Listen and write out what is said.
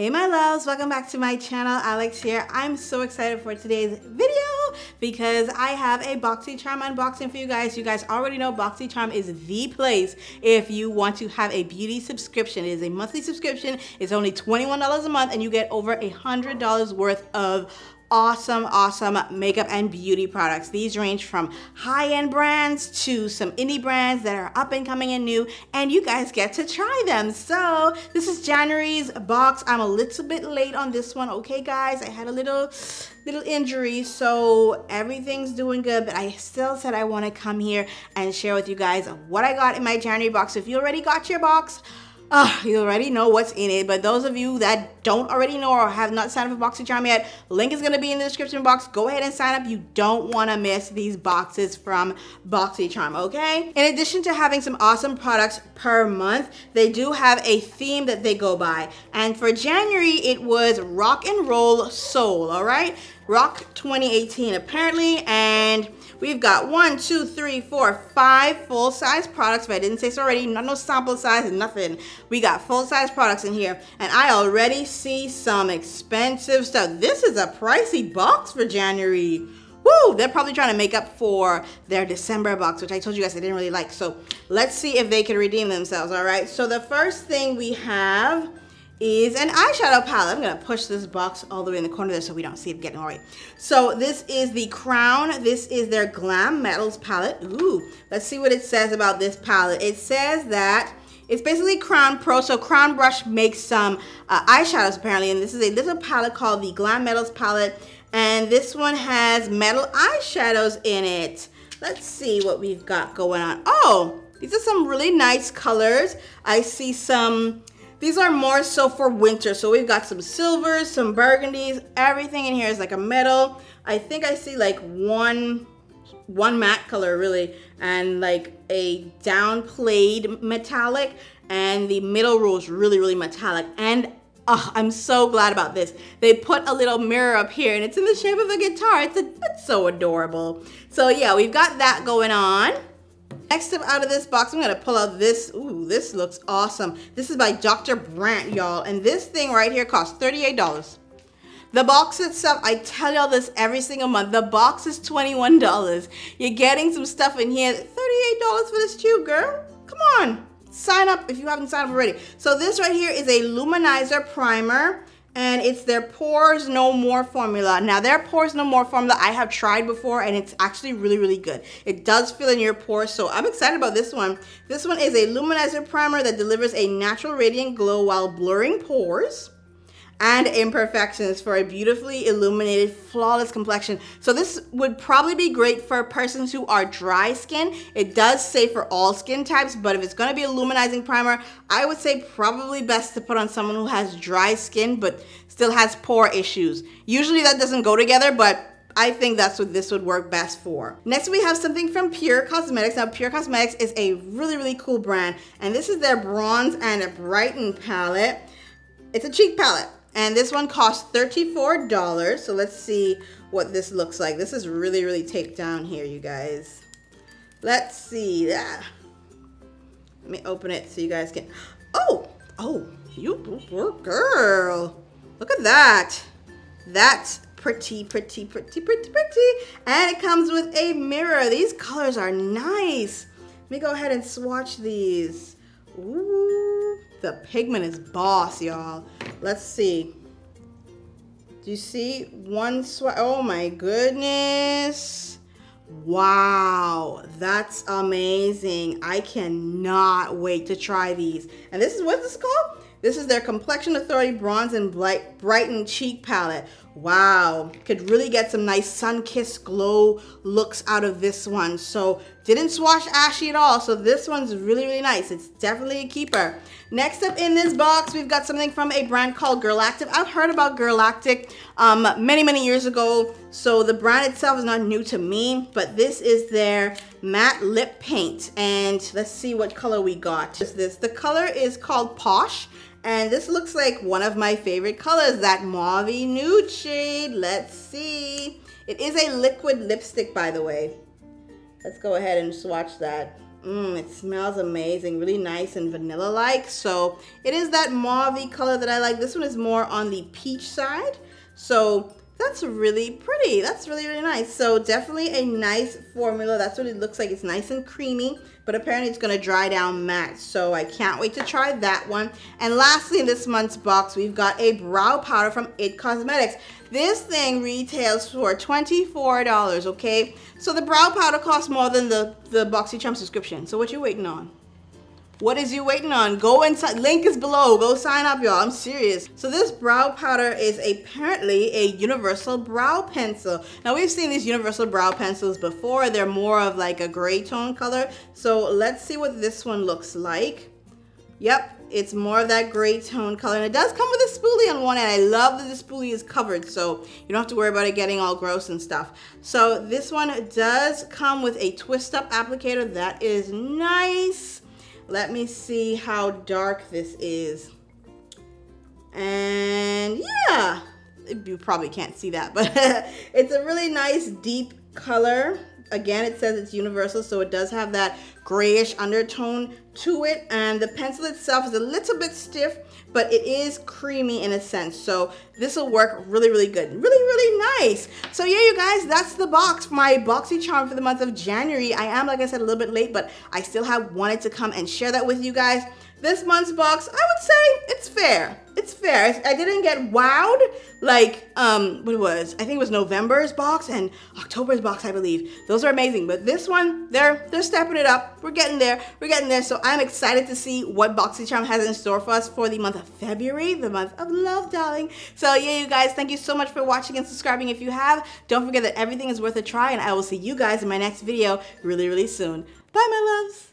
Hey my loves, welcome back to my channel. Alex here. I'm so excited for today's video because I have a Boxycharm unboxing for you guys. You guys already know Boxycharm is the place if you want to have a beauty subscription. It is a monthly subscription. It's only $21 a month and you get over $100 worth of awesome makeup and beauty products. These range from high-end brands to some indie brands that are up and coming and new, and you guys get to try them. So this is January's box. I'm a little bit late on this one, okay guys? I had a little injury, so everything's doing good, but I still said I want to come here and share with you guys what I got in my January box. If you already got your box, you already know what's in it, but those of you that don't already know or have not signed up for Boxycharm yet, link is going to be in the description box. Go ahead and sign up. You don't want to miss these boxes from Boxycharm, okay? In addition to having some awesome products per month, they do have a theme that they go by. And for January, it was Rock and Roll Soul, all right? Rock 2018 apparently, and we've got 1, 2, 3, 4, 5 full-size products. If I didn't say so already, no sample size, nothing. We got full-size products in here, and I already see some expensive stuff. This is a pricey box for January. Woo! They're probably trying to make up for their December box, which I told you guys I didn't really like. So let's see if they can redeem themselves, all right? So the first thing we have is an eyeshadow palette. I'm gonna push this box all the way in the corner there so we don't see it getting all right. So this is the Crown. This is their GLAM Metals palette. Ooh, let's see what it says about this palette. It says that it's basically Crown Pro. So Crown Brush makes some eyeshadows apparently, and this is a little palette called the GLAM Metals palette, and this one has metal eyeshadows in it. Let's see what we've got going on. Oh, these are some really nice colors. I see some. These are more so for winter. So we've got some silvers, some burgundies. Everything in here is like a metal. I think I see like one matte color really, and like a downplayed metallic, and the middle row is really metallic. And I'm so glad about this. They put a little mirror up here and it's in the shape of a guitar. It's so adorable. So yeah, we've got that going on. Next up out of this box, I'm gonna pull out this. Ooh, this looks awesome. This is by Dr. Brandt, y'all. And this thing right here costs $38. The box itself, I tell y'all this every single month, the box is $21. You're getting some stuff in here. $38 for this tube, girl. Come on, sign up if you haven't signed up already. So this right here is a Luminizer Primer, and it's their Pores No More formula. Now their Pores No More formula I have tried before, and it's actually really good. It does fill in your pores, so I'm excited about this one. This one is a Luminizer Primer that delivers a natural radiant glow while blurring pores and imperfections for a beautifully illuminated, flawless complexion. So this would probably be great for persons who are dry skin. It does say for all skin types, but if it's gonna be a luminizing primer, I would say probably best to put on someone who has dry skin but still has pore issues. Usually that doesn't go together, but I think that's what this would work best for. Next we have something from Pure Cosmetics. Now Pure Cosmetics is a really cool brand, and this is their Bronze and Brighten palette. It's a cheek palette. And this one costs $34. So let's see what this looks like. This is really taped down here, you guys. Let's see that. Let me open it so you guys can. Oh, you poor girl. Look at that. That's pretty. And it comes with a mirror. These colors are nice. Let me go ahead and swatch these. Ooh, the pigment is boss, y'all. Let's see. Do you see one swatch? Oh my goodness. Wow, that's amazing. I cannot wait to try these. And this is, what's this called? This is their Complexion Authority Bronze and Brighten Cheek Palette. Wow, could really get some nice sun-kissed glow looks out of this one. So didn't swatch ashy at all. So this one's really nice. It's definitely a keeper. Next up in this box, we've got something from a brand called Girlactik. I've heard about Girlactik many years ago. So the brand itself is not new to me, but this is their matte lip paint. And let's see what color we got. The color is called Posh. And this looks like one of my favorite colors, that mauvey nude shade. Let's see. It is a liquid lipstick, by the way. Let's go ahead and swatch that. It smells amazing, really nice and vanilla-like. So it is that mauve-y color that I like. This one is more on the peach side. So that's really pretty. That's really, really nice. So definitely a nice formula. That's what it looks like. It's nice and creamy, but apparently it's gonna dry down matte. So I can't wait to try that one. And lastly, in this month's box, we've got a brow powder from IT Cosmetics. This thing retails for $24, okay? So the brow powder costs more than the Boxycharm subscription. So what you waiting on? What is you waiting on? Go inside, link is below. Go sign up, y'all. I'm serious. So this brow powder is apparently a universal brow pencil. Now we've seen these universal brow pencils before. They're more of like a gray tone color. So let's see what this one looks like. Yep, it's more of that gray tone color. And it does come with a spoolie on one end. I love that the spoolie is covered, so you don't have to worry about it getting all gross and stuff. So this one does come with a twist up applicator. That is nice. Let me see how dark this is. And yeah, you probably can't see that, but it's a really nice deep color. Again, it says it's universal, so it does have that grayish undertone to it. And the pencil itself is a little bit stiff, but it is creamy in a sense. So this will work really, really good. Really, really nice. So yeah, you guys, that's the box, my Boxycharm for the month of January. I am, like I said, a little bit late, but I still have wanted to come and share that with you guys. This month's box, I would say it's fair. It's fair. I didn't get wowed like, what it was. I think it was November's box and October's box, I believe. Those are amazing. But this one, they're stepping it up. We're getting there. We're getting there. So I'm excited to see what Boxycharm has in store for us for the month of February, the month of love, darling. So yeah, you guys, thank you so much for watching and subscribing if you have. Don't forget that everything is worth a try, and I will see you guys in my next video really, really soon. Bye, my loves.